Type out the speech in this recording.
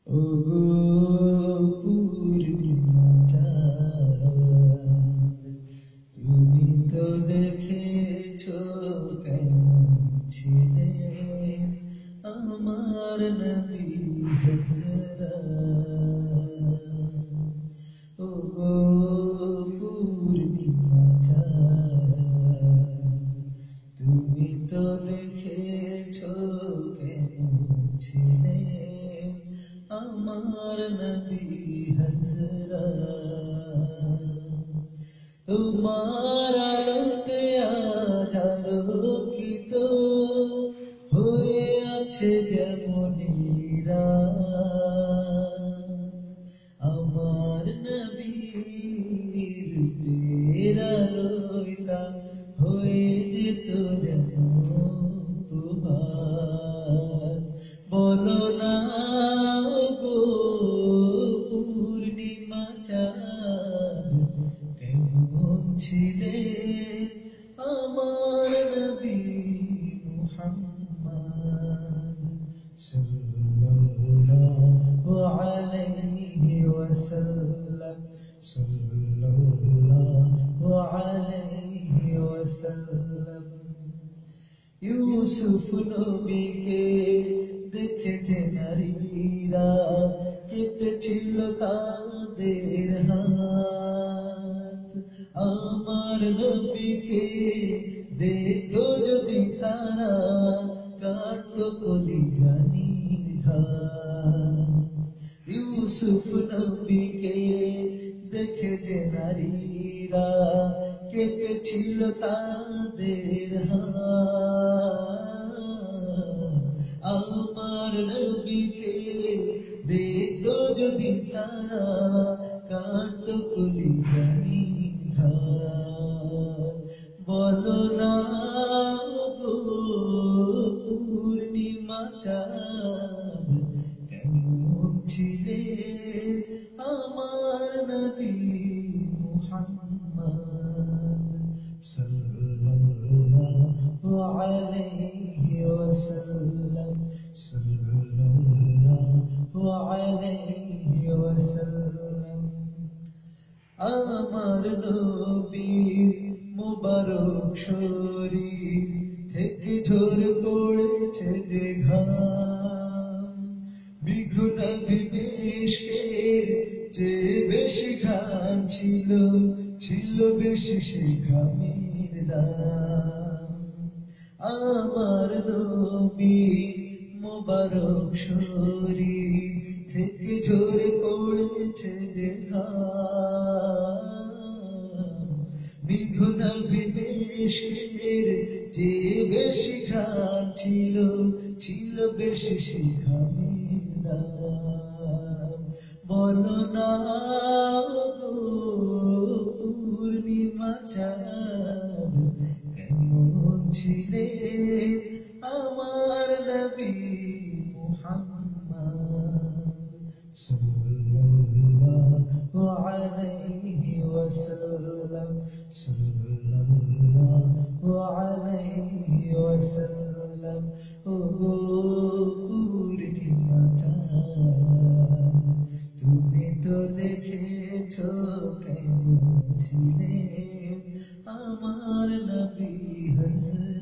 ওগো পূর্ণিমা চাঁদ, তুমি তো দেখেছো কেমন ছিলেন আমার নবী হযরত। ওগো পূর্ণিমা চাঁদ, তুমি তো দেখেছো কেমন ছিলেন আমার নবী হযরত। তোমার আলোতে আজ আলোকিত হয়ে আছে যেমনি রাত, আমার নবীর রূপের আলোয় তা হয়ে যেত যেমন প্রভাত। বলো না ওগো পূর্ণিমা চাঁদ, কেমন ছিলেন আমার নবী মুহাম্মদ সাল্লাল্লাহু আলাইহি ওয়াসাল্লাম, সাল্লাল্লাহু আলাইহি ওয়াসাল্লাম। ইউসুফ নবীকে দেখে যে নারীরা কেটেছিল তাদের হাত, আমার নবীকে দেখতো যদি তারা কাটতো কলিজা নির্ঘাত। ইউসুফ নবীকে দেখে যে নারীরা কেটেছিল তাদের হাত, আমার নবীকে দেখতো যদি তারা কাটতো কলিজা নির্ঘাত। বলো না ওগো পূর্ণিমা চাঁদ, কেমন ছিলেন আমার নবী মুহাম্মদ সাল্লাল্লাহু আলাইহি ওয়াসাল্লাম, সাল্লাল্লাহু আলাইহি ওয়াসাল্লাম। আমার নবীর মুবারক শরীর থেকে ঝরে পড়েছে যে ঘাম, বিঘ্ন বিবেশকের যে বেশি ঘাম ছিল, ছিল বেশি সে ঘামের দাম। আমার নবীর মুবারক শরীর থেকে ঝরে পড়েছে যে ঘাম, বিঘ্ন বিবেশকের যে বেশি ঘাম ছিল, ছিল বেশি সে ঘামের দাম। বলো না ওগো পূর্ণিমা চাঁদ, কেমন ছিলেন আমার নবী মুহাম্মদ সাল্লাল্লাহু আলাইহি ওয়াসাল্লাম, সাল্লাল্লাহু আলাইহি ওয়াসাল্লাম। ওগো পূর্ণিমা চাঁদ, তুমি তো দেখেছো কেমন ছিলেন আমার নবী হযরত।